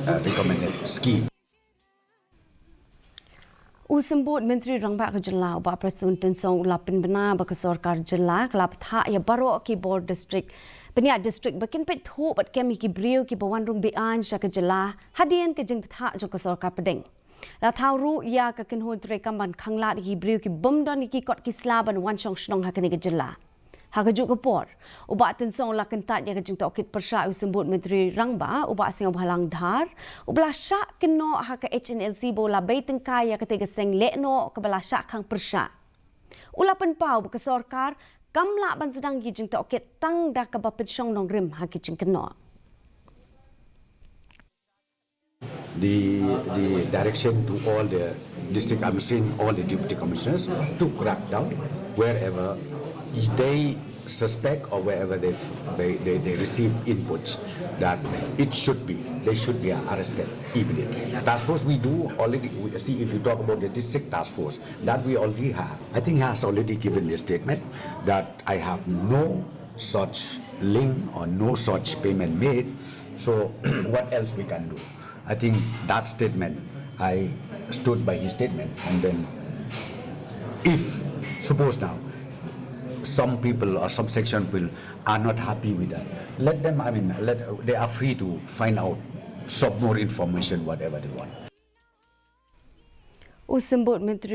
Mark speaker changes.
Speaker 1: recommended scheme.
Speaker 2: Usambut Menteri Rung Bak Jela ba Presun Tensong Ulapin Bena ba Sorkar Jela kelap tha ya baro ki board district Penia district bakin pet thu bat kemi ki Briew ki bawan Rung Be-Aiñ sya ke Jela hadian ke jeng tha jo ke Sorkar Pedeng la thau ru ya ke kin hon tre kamban khangla ki Briew ki bomdon ki kot ki slaban wan chong shnong ha ke Jela ha ke ju ke por uba Tensong la kentat ya ke jeng tokit persya usambut Menteri Rung Ba uba sing bhalang dhar ubla sya keno ha ke HNLC bola bay tengkai ya ke tega seng lekno ke bala sya khang persya ulapan pau ke Sorkar kamla ban sedang gi jeng tokit tang dah ke bapit syong nong rim ha ki jeng keno
Speaker 1: The direction to all the district commissioners, all the deputy commissioners to crack down wherever they suspect or wherever they receive inputs that they should be arrested immediately. Task force we do already. See, if you talk about the district task force that we already have, I think he has already given the statement that I have no such link or no such payment made. So what else we can do? I think that statement, I stood by his statement, and then if suppose now some people or some section people are not happy with that, let them, they are free to find out some more information, whatever they want.
Speaker 2: Usambut Menteri